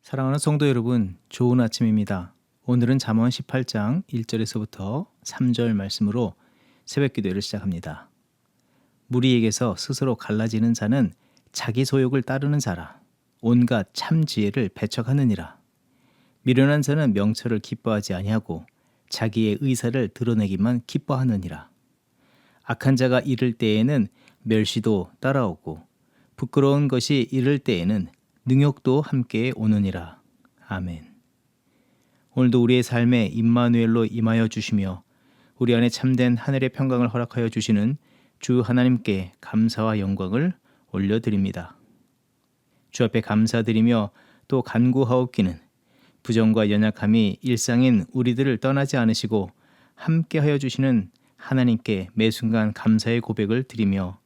사랑하는 성도 여러분, 좋은 아침입니다. 오늘은 잠언 18장 1절에서부터 3절 말씀으로 새벽 기도를 시작합니다. 무리에게서 스스로 갈라지는 자는 자기 소욕을 따르는 자라. 온갖 참 지혜를 배척하느니라. 미련한 자는 명철을 기뻐하지 아니하고 자기의 의사를 드러내기만 기뻐하느니라. 악한 자가 이를 때에는 멸시도 따라오고 부끄러운 것이 이를 때에는 능욕도 함께 오느니라. 아멘. 오늘도 우리의 삶에 임마누엘로 임하여 주시며 우리 안에 참된 하늘의 평강을 허락하여 주시는 주 하나님께 감사와 영광을 올려드립니다. 주 앞에 감사드리며 또 간구하옵기는 부정과 연약함이 일상인 우리들을 떠나지 않으시고 함께하여 주시는 하나님께 매 순간 감사의 고백을 드리며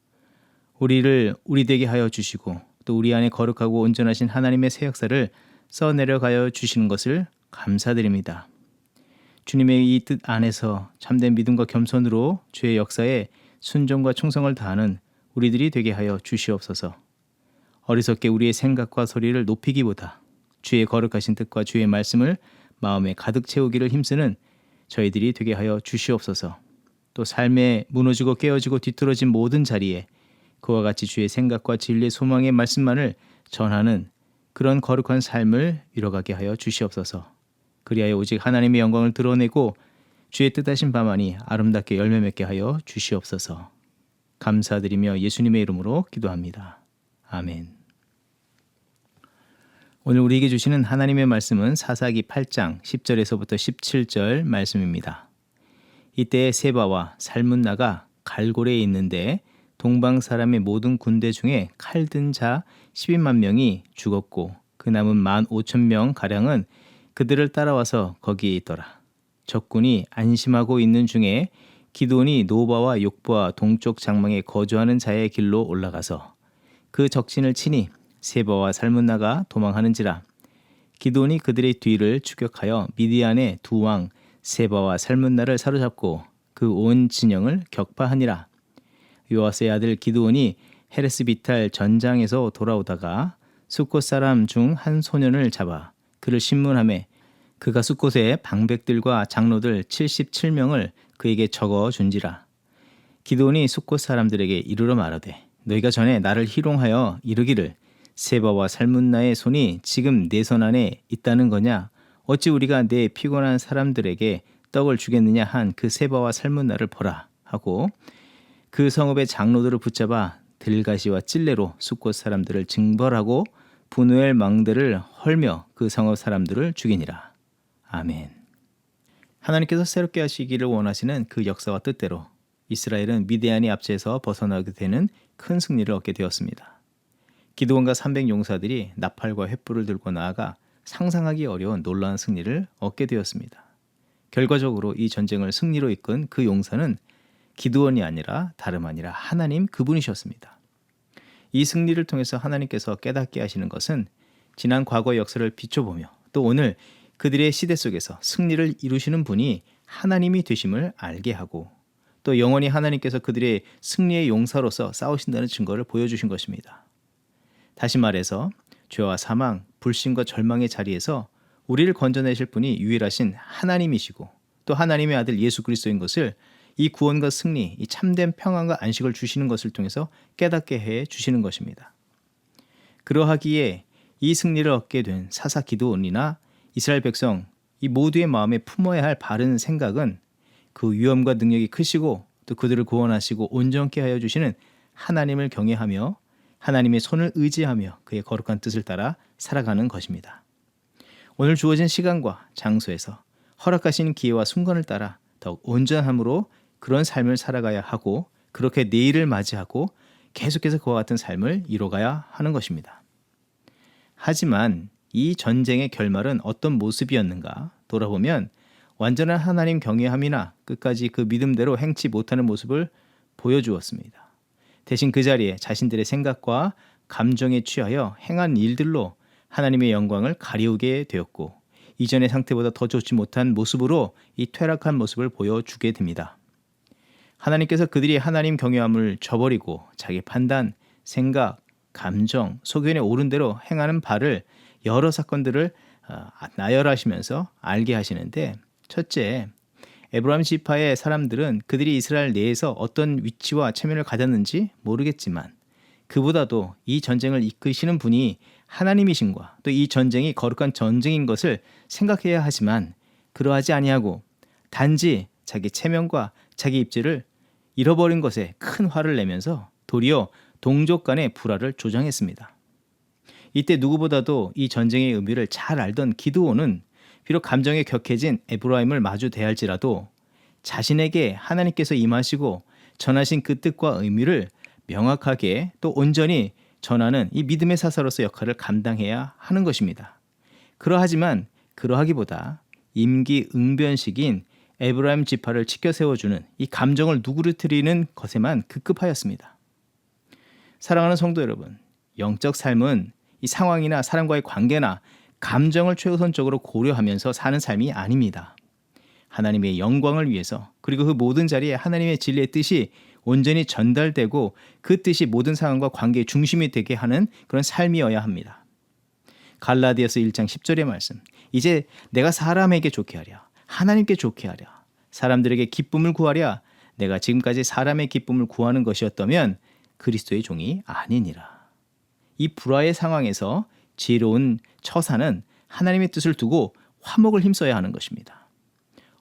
우리를 우리 되게 하여 주시고 또 우리 안에 거룩하고 온전하신 하나님의 새 역사를 써내려가여 주시는 것을 감사드립니다. 주님의 이 뜻 안에서 참된 믿음과 겸손으로 주의 역사에 순종과 충성을 다하는 우리들이 되게 하여 주시옵소서. 어리석게 우리의 생각과 소리를 높이기보다 주의 거룩하신 뜻과 주의 말씀을 마음에 가득 채우기를 힘쓰는 저희들이 되게 하여 주시옵소서. 또 삶에 무너지고 깨어지고 뒤틀어진 모든 자리에 그와 같이 주의 생각과 진리의 소망의 말씀만을 전하는 그런 거룩한 삶을 이뤄가게 하여 주시옵소서. 그리하여 오직 하나님의 영광을 드러내고 주의 뜻하신 바만이 아름답게 열매 맺게 하여 주시옵소서. 감사드리며 예수님의 이름으로 기도합니다. 아멘. 오늘 우리에게 주시는 하나님의 말씀은 사사기 8장 10절에서부터 17절 말씀입니다. 이때 세바와 살문나가 갈골에 있는데 동방 사람의 모든 군대 중에 칼 든 자 12만 명이 죽었고 그 남은 15,000명 가량은 그들을 따라와서 거기에 있더라. 적군이 안심하고 있는 중에 기드온이 노바와 욕바와 동쪽 장막에 거주하는 자의 길로 올라가서 그 적진을 치니 세바와 살문나가 도망하는지라. 기드온이 그들의 뒤를 추격하여 미디안의 두 왕 세바와 살문나를 사로잡고 그 온 진영을 격파하니라. 요아스의 아들 기드온이 헤레스 비탈 전장에서 돌아오다가 숫곳 사람 중 한 소년을 잡아 그를 신문하매 그가 숫곳의 방백들과 장로들 77명을 그에게 적어 준지라. 기드온이 숫곳 사람들에게 이르러 말하되 너희가 전에 나를 희롱하여 이르기를 세바와 살문나의 손이 지금 내 손 안에 있다는 거냐? 어찌 우리가 내 피곤한 사람들에게 떡을 주겠느냐 한 그 세바와 살문나를 보라 하고 그 성읍의 장로들을 붙잡아 들가시와 찔레로 숫곳 사람들을 징벌하고 분우엘 망대를 헐며 그 성읍 사람들을 죽이니라. 아멘. 하나님께서 새롭게 하시기를 원하시는 그 역사와 뜻대로 이스라엘은 미디안이 압제에서 벗어나게 되는 큰 승리를 얻게 되었습니다. 기드온과 300 용사들이 나팔과 횃불을 들고 나아가 상상하기 어려운 놀라운 승리를 얻게 되었습니다. 결과적으로 이 전쟁을 승리로 이끈 그 용사는 기드온이 아니라 다름 아니라 하나님 그분이셨습니다. 이 승리를 통해서 하나님께서 깨닫게 하시는 것은 지난 과거 역사를 비춰보며 또 오늘 그들의 시대 속에서 승리를 이루시는 분이 하나님이 되심을 알게 하고 또 영원히 하나님께서 그들의 승리의 용사로서 싸우신다는 증거를 보여주신 것입니다. 다시 말해서 죄와 사망, 불신과 절망의 자리에서 우리를 건져내실 분이 유일하신 하나님이시고 또 하나님의 아들 예수 그리스도인 것을 이 구원과 승리, 이 참된 평안과 안식을 주시는 것을 통해서 깨닫게 해 주시는 것입니다. 그러하기에 이 승리를 얻게 된 사사 기드온이나 이스라엘 백성 이 모두의 마음에 품어야 할 바른 생각은 그 위엄과 능력이 크시고 또 그들을 구원하시고 온전케 하여 주시는 하나님을 경외하며 하나님의 손을 의지하며 그의 거룩한 뜻을 따라 살아가는 것입니다. 오늘 주어진 시간과 장소에서 허락하신 기회와 순간을 따라 더욱 온전함으로 그런 삶을 살아가야 하고 그렇게 내일을 맞이하고 계속해서 그와 같은 삶을 이뤄가야 하는 것입니다. 하지만 이 전쟁의 결말은 어떤 모습이었는가 돌아보면 완전한 하나님 경외함이나 끝까지 그 믿음대로 행치 못하는 모습을 보여주었습니다. 대신 그 자리에 자신들의 생각과 감정에 취하여 행한 일들로 하나님의 영광을 가리우게 되었고 이전의 상태보다 더 좋지 못한 모습으로 이 퇴락한 모습을 보여주게 됩니다. 하나님께서 그들이 하나님 경외함을 저버리고 자기 판단, 생각, 감정, 소견에 오른 대로 행하는 바를 여러 사건들을 나열하시면서 알게 하시는데, 첫째, 에브라임 지파의 사람들은 그들이 이스라엘 내에서 어떤 위치와 체면을 가졌는지 모르겠지만 그보다도 이 전쟁을 이끄시는 분이 하나님이신과 또 이 전쟁이 거룩한 전쟁인 것을 생각해야 하지만 그러하지 아니하고 단지 자기 체면과 자기 입지를 잃어버린 것에 큰 화를 내면서 도리어 동족 간의 불화를 조장했습니다. 이때 누구보다도 이 전쟁의 의미를 잘 알던 기드온은 비록 감정에 격해진 에브라임을 마주 대할지라도 자신에게 하나님께서 임하시고 전하신 그 뜻과 의미를 명확하게 또 온전히 전하는 이 믿음의 사사로서 역할을 감당해야 하는 것입니다. 그러하기보다 임기응변식인 에브라임 지파를 지켜 세워주는 이 감정을 누그러뜨리는 것에만 급급하였습니다. 사랑하는 성도 여러분, 영적 삶은 이 상황이나 사람과의 관계나 감정을 최우선적으로 고려하면서 사는 삶이 아닙니다. 하나님의 영광을 위해서, 그리고 그 모든 자리에 하나님의 진리의 뜻이 온전히 전달되고 그 뜻이 모든 상황과 관계의 중심이 되게 하는 그런 삶이어야 합니다. 갈라디아서 1장 10절의 말씀, 이제 내가 사람에게 좋게 하랴, 하나님께 좋게 하랴, 사람들에게 기쁨을 구하랴, 내가 지금까지 사람의 기쁨을 구하는 것이었다면 그리스도의 종이 아니니라. 이 불화의 상황에서 지혜로운 처사는 하나님의 뜻을 두고 화목을 힘써야 하는 것입니다.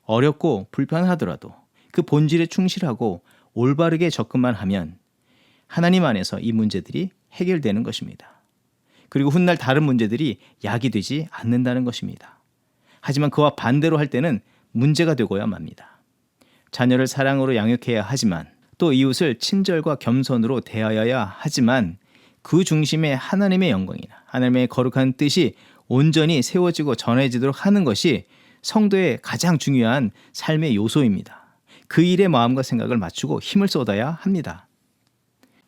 어렵고 불편하더라도 그 본질에 충실하고 올바르게 접근만 하면 하나님 안에서 이 문제들이 해결되는 것입니다. 그리고 훗날 다른 문제들이 약이 되지 않는다는 것입니다. 하지만 그와 반대로 할 때는 문제가 되고야 맙니다. 자녀를 사랑으로 양육해야 하지만 또 이웃을 친절과 겸손으로 대하여야 하지만 그 중심에 하나님의 영광이나 하나님의 거룩한 뜻이 온전히 세워지고 전해지도록 하는 것이 성도의 가장 중요한 삶의 요소입니다. 그 일에 마음과 생각을 맞추고 힘을 쏟아야 합니다.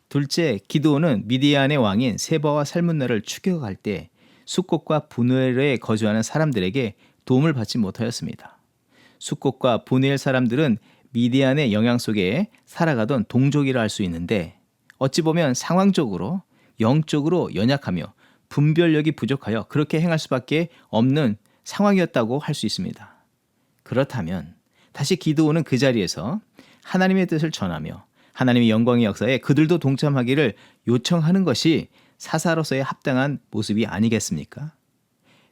둘째, 기드온은 미디안의 왕인 세바와 살문나를 추격할 때 숫곳과 분엘에 거주하는 사람들에게 도움을 받지 못하였습니다. 숫곳과 분엘 사람들은 미디안의 영향 속에 살아가던 동족이라 할 수 있는데 어찌 보면 상황적으로 영적으로 연약하며 분별력이 부족하여 그렇게 행할 수밖에 없는 상황이었다고 할 수 있습니다. 그렇다면 다시 기드온은 그 자리에서 하나님의 뜻을 전하며 하나님의 영광의 역사에 그들도 동참하기를 요청하는 것이 사사로서의 합당한 모습이 아니겠습니까?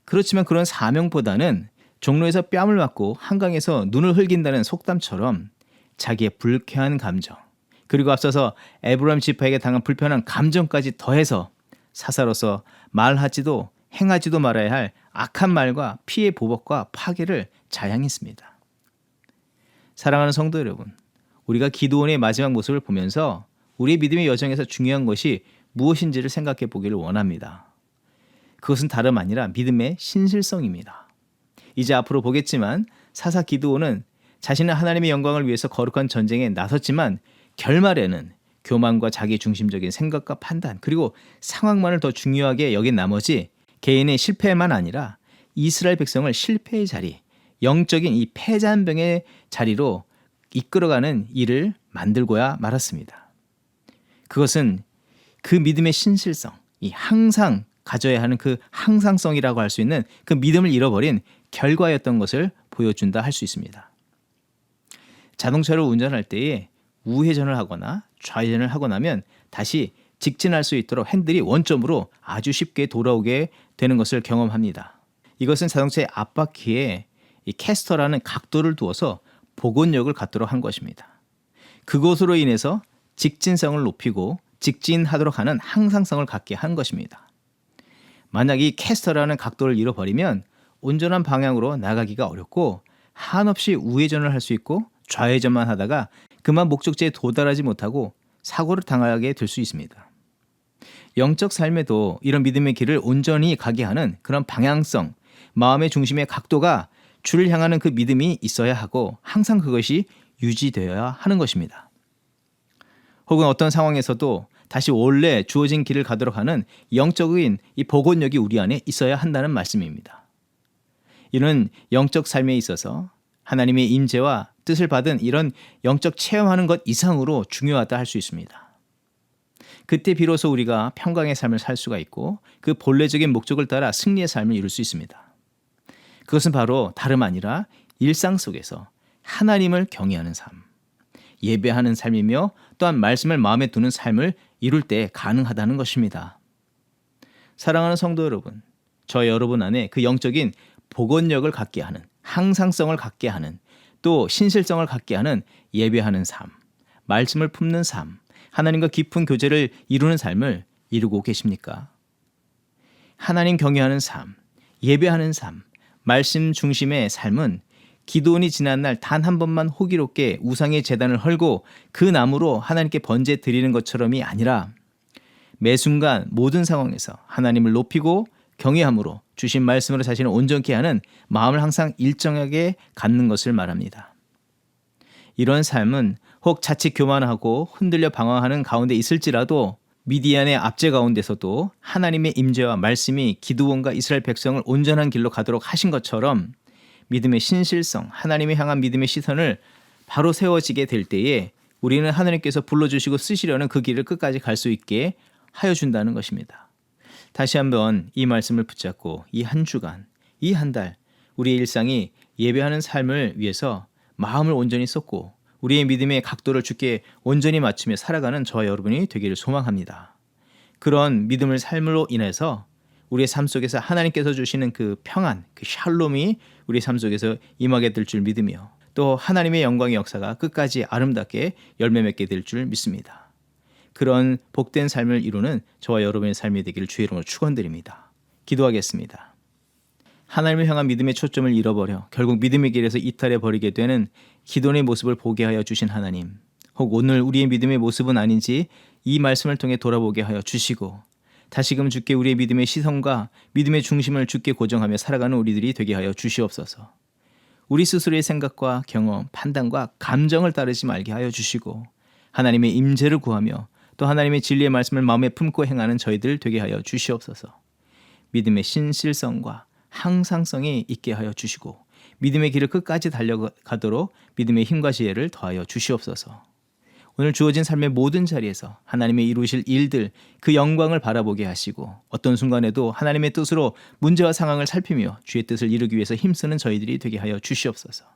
그렇지만 그런 사명보다는 종로에서 뺨을 맞고 한강에서 눈을 흘긴다는 속담처럼 자기의 불쾌한 감정, 그리고 앞서서 에브라임 지파에게 당한 불편한 감정까지 더해서 사사로서 말하지도 행하지도 말아야 할 악한 말과 피해 보복과 파괴를 자양했습니다. 사랑하는 성도 여러분, 우리가 기드온의 마지막 모습을 보면서 우리의 믿음의 여정에서 중요한 것이 무엇인지를 생각해 보기를 원합니다. 그것은 다름 아니라 믿음의 신실성입니다. 이제 앞으로 보겠지만 사사 기드온은 자신은 하나님의 영광을 위해서 거룩한 전쟁에 나섰지만 결말에는 교만과 자기 중심적인 생각과 판단, 그리고 상황만을 더 중요하게 여긴 나머지 개인의 실패만 아니라 이스라엘 백성을 실패의 자리, 영적인 이 패잔병의 자리로 이끌어가는 일을 만들고야 말았습니다. 그것은 그 믿음의 신실성, 이 항상 가져야 하는 그 항상성이라고 할 수 있는 그 믿음을 잃어버린 결과였던 것을 보여준다 할 수 있습니다. 자동차를 운전할 때에 우회전을 하거나 좌회전을 하고 나면 다시 직진할 수 있도록 핸들이 원점으로 아주 쉽게 돌아오게 되는 것을 경험합니다. 이것은 자동차의 앞바퀴에 이 캐스터라는 각도를 두어서 복원력을 갖도록 한 것입니다. 그것으로 인해서 직진성을 높이고 직진하도록 하는 항상성을 갖게 한 것입니다. 만약 이 캐스터라는 각도를 잃어버리면 온전한 방향으로 나가기가 어렵고 한없이 우회전을 할 수 있고 좌회전만 하다가 그만 목적지에 도달하지 못하고 사고를 당하게 될 수 있습니다. 영적 삶에도 이런 믿음의 길을 온전히 가게 하는 그런 방향성, 마음의 중심의 각도가 주를 향하는 그 믿음이 있어야 하고 항상 그것이 유지되어야 하는 것입니다. 혹은 어떤 상황에서도 다시 원래 주어진 길을 가도록 하는 영적인 이 복원력이 우리 안에 있어야 한다는 말씀입니다. 이는 영적 삶에 있어서 하나님의 임재와 뜻을 받은 이런 영적 체험하는 것 이상으로 중요하다 할 수 있습니다. 그때 비로소 우리가 평강의 삶을 살 수가 있고 그 본래적인 목적을 따라 승리의 삶을 이룰 수 있습니다. 그것은 바로 다름 아니라 일상 속에서 하나님을 경외하는 삶, 예배하는 삶이며 또한 말씀을 마음에 두는 삶을 이룰 때 가능하다는 것입니다. 사랑하는 성도 여러분, 저 여러분 안에 그 영적인 복원력을 갖게 하는, 항상성을 갖게 하는, 또 신실성을 갖게 하는 예배하는 삶, 말씀을 품는 삶, 하나님과 깊은 교제를 이루는 삶을 이루고 계십니까? 하나님 경외하는 삶, 예배하는 삶, 말씀 중심의 삶은 기드온이 지난날 단 한 번만 호기롭게 우상의 제단을 헐고 그 나무로 하나님께 번제 드리는 것처럼이 아니라 매 순간 모든 상황에서 하나님을 높이고 경외함으로 주신 말씀으로 자신을 온전케 하는 마음을 항상 일정하게 갖는 것을 말합니다. 이런 삶은 혹 자칫 교만하고 흔들려 방황하는 가운데 있을지라도 미디안의 압제 가운데서도 하나님의 임재와 말씀이 기드온과 이스라엘 백성을 온전한 길로 가도록 하신 것처럼 믿음의 신실성, 하나님을 향한 믿음의 시선을 바로 세워지게 될 때에 우리는 하나님께서 불러주시고 쓰시려는 그 길을 끝까지 갈 수 있게 하여 준다는 것입니다. 다시 한번 이 말씀을 붙잡고 이 한 주간, 이 한 달 우리의 일상이 예배하는 삶을 위해서 마음을 온전히 쏟고 우리의 믿음의 각도를 주께 온전히 맞추며 살아가는 저와 여러분이 되기를 소망합니다. 그런 믿음을 삶으로 인해서 우리의 삶 속에서 하나님께서 주시는 그 평안, 그 샬롬이 우리 삶 속에서 임하게 될 줄 믿으며 또 하나님의 영광의 역사가 끝까지 아름답게 열매 맺게 될 줄 믿습니다. 그런 복된 삶을 이루는 저와 여러분의 삶이 되기를 주의 이름으로 축원드립니다. 기도하겠습니다. 하나님을 향한 믿음의 초점을 잃어버려 결국 믿음의 길에서 이탈해 버리게 되는 기드온의 모습을 보게 하여 주신 하나님, 혹 오늘 우리의 믿음의 모습은 아닌지 이 말씀을 통해 돌아보게 하여 주시고 다시금 주께 우리의 믿음의 시선과 믿음의 중심을 주께 고정하며 살아가는 우리들이 되게 하여 주시옵소서. 우리 스스로의 생각과 경험, 판단과 감정을 따르지 말게 하여 주시고 하나님의 임재를 구하며 또 하나님의 진리의 말씀을 마음에 품고 행하는 저희들 되게 하여 주시옵소서. 믿음의 신실성과 항상성이 있게 하여 주시고 믿음의 길을 끝까지 달려가도록 믿음의 힘과 지혜를 더하여 주시옵소서. 오늘 주어진 삶의 모든 자리에서 하나님의 이루실 일들, 그 영광을 바라보게 하시고 어떤 순간에도 하나님의 뜻으로 문제와 상황을 살피며 주의 뜻을 이루기 위해서 힘쓰는 저희들이 되게 하여 주시옵소서.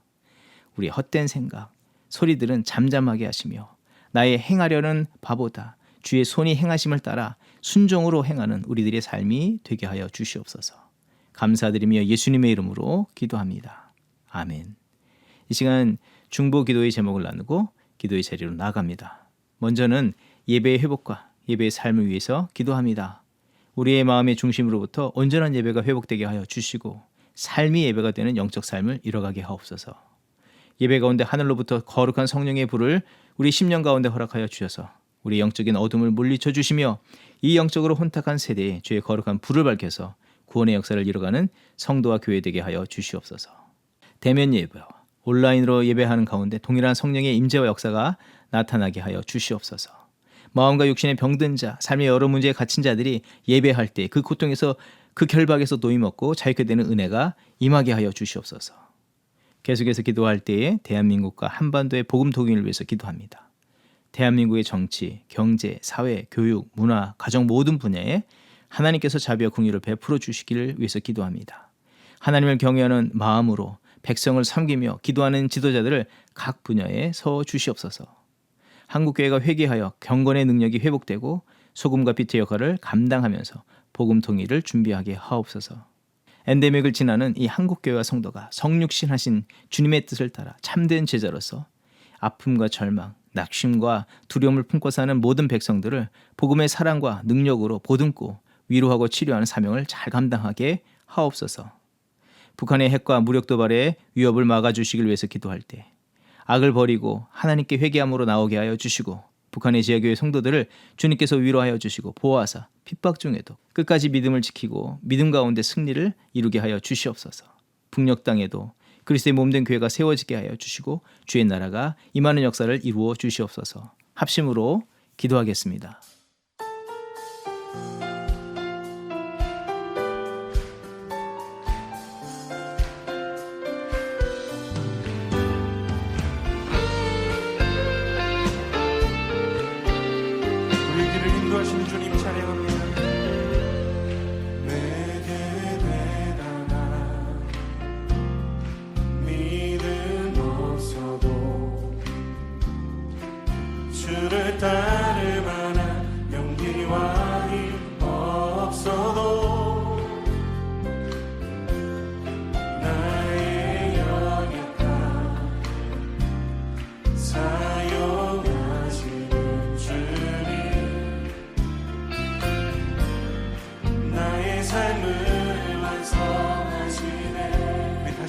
우리의 헛된 생각, 소리들은 잠잠하게 하시며 나의 행하려는 바보다 주의 손이 행하심을 따라 순종으로 행하는 우리들의 삶이 되게 하여 주시옵소서. 감사드리며 예수님의 이름으로 기도합니다. 아멘. 이 시간 중보 기도의 제목을 나누고 기도의 자리로 나아갑니다. 먼저는 예배의 회복과 예배의 삶을 위해서 기도합니다. 우리의 마음의 중심으로부터 온전한 예배가 회복되게 하여 주시고 삶이 예배가 되는 영적 삶을 이뤄가게 하옵소서. 예배 가운데 하늘로부터 거룩한 성령의 불을 우리 심령 가운데 허락하여 주셔서 우리 영적인 어둠을 물리쳐 주시며 이 영적으로 혼탁한 세대에 주의 거룩한 불을 밝혀서 구원의 역사를 이뤄가는 성도와 교회 되게 하여 주시옵소서. 대면 예배와 온라인으로 예배하는 가운데 동일한 성령의 임재와 역사가 나타나게 하여 주시옵소서. 마음과 육신의 병든 자, 삶의 여러 문제에 갇힌 자들이 예배할 때 그 고통에서 그 결박에서 노임없고 자유케 되는 은혜가 임하게 하여 주시옵소서. 계속해서 기도할 때에 대한민국과 한반도의 복음 통일을 위해서 기도합니다. 대한민국의 정치, 경제, 사회, 교육, 문화, 가정 모든 분야에 하나님께서 자비와 긍휼을 베풀어 주시기를 위해서 기도합니다. 하나님을 경외하는 마음으로 백성을 섬기며 기도하는 지도자들을 각 분야에 세워 주시옵소서. 한국교회가 회개하여 경건의 능력이 회복되고 소금과 빛의 역할을 감당하면서 복음 통일을 준비하게 하옵소서. 엔데믹을 지나는 이 한국교회와 성도가 성육신하신 주님의 뜻을 따라 참된 제자로서 아픔과 절망, 낙심과 두려움을 품고 사는 모든 백성들을 복음의 사랑과 능력으로 보듬고 위로하고 치료하는 사명을 잘 감당하게 하옵소서. 북한의 핵과 무력 도발의 위협을 막아주시길 위해서 기도할 때 악을 버리고 하나님께 회개함으로 나오게 하여 주시고 북한의 지하교회 성도들을 주님께서 위로하여 주시고 보호하사 핍박 중에도 끝까지 믿음을 지키고 믿음 가운데 승리를 이루게 하여 주시옵소서. 북녘 땅에도 그리스도의 몸된 교회가 세워지게 하여 주시고 주의 나라가 임하는 역사를 이루어 주시옵소서. 합심으로 기도하겠습니다. 우리의 길을 인도하시는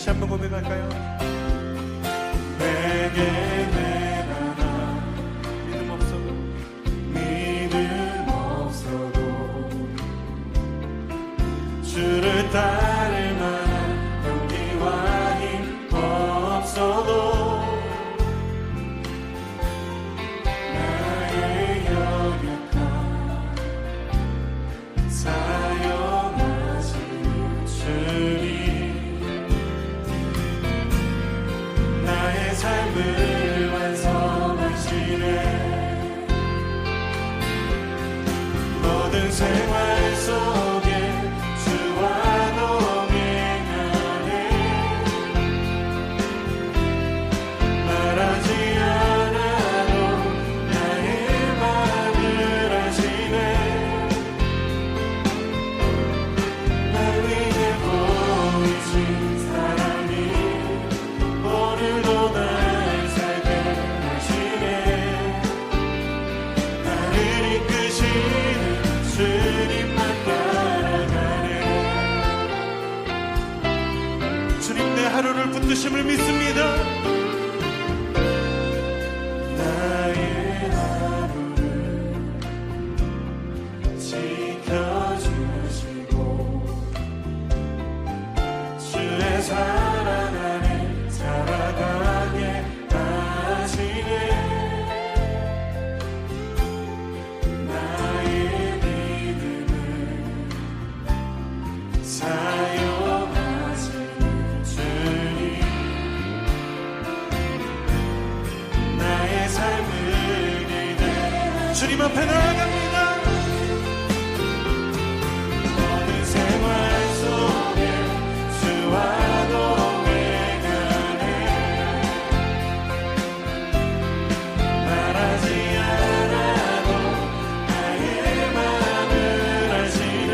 다시 한번 고백할까요? 내게 내라나 믿음 없어도 주를 따를 만한 용기와 힘 없어도 나의 연약함 사용하시는 주님 나의 삶을 완성하시네 모든 생활 속에 주와 동행하네 말하지 않아도 나의 마음을 아시네 날 위해 보이신 사랑이 오늘도 날 살게 하시네 나를 이끄시는 주님만 따라가네 주님 내 하루를 붙드심을 믿습니다 나의 하루를 지켜주시고 주의 사랑 안에 살아가게 하시네 나의 믿음을 사용하시는 주님 나의 삶을 기대 주님 앞에 나아갑니다 모든 생활 속에 주와 동행하네 말하지 않아도 나의 마음을 아시네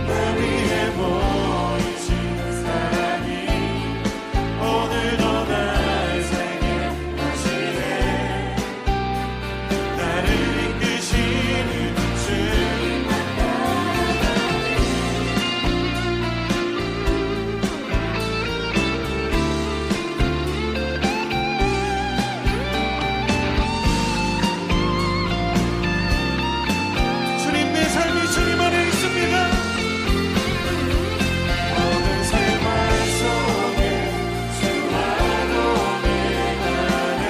날 위해 보이신 사랑이 오늘도 날 살게 하시네 나를 이끄시는 주님만 주님 내 삶이 주님 안에 있습니다 모든 생활 속에 주와 동행하네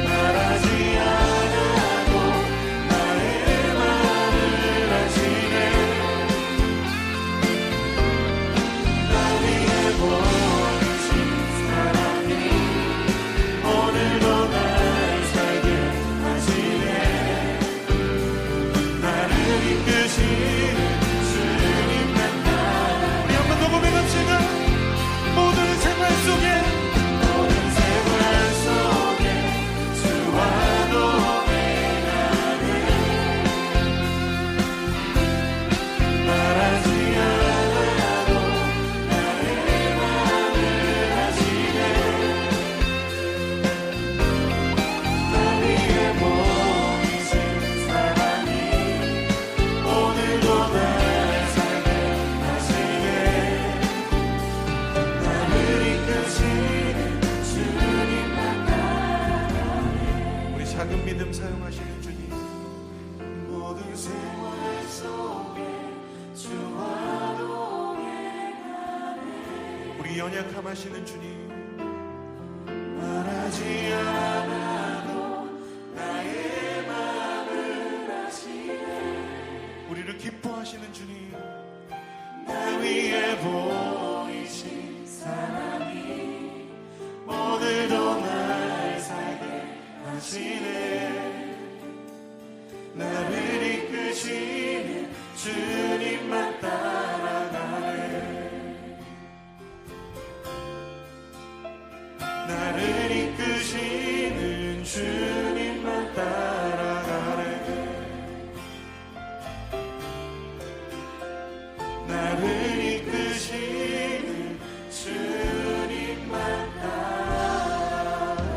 말하지 않아도 나의 마음을 아시네 날 위해 보이신 사랑이 오늘도 날 살게 하시네 나를 이끄시는 주님만 따라 우리 한 번 더 고백합시다 모든 생활 속에 주와 동행하네 말하지 않아도 나의 마음을 아시네 날 위해 보이신 사랑이 오늘도 날 살게 하시네 나를 이끄시는 주님만 따라가네 우리 작은 믿음 사용하시는 주님 모든 생활 속에 주와 동행하네 우리 연약함 하시는 주님 말하지 않아도 나의 마음을 아시네 우리를 기뻐하시는 주님 날 위해 보이신 사랑이 오늘도 날 살게 하시네 나를 이끄시는 주님만 따라가네 나를 이끄시는 주님만 따라가네 나를 이끄시는 주님만 따라가네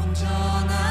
온전한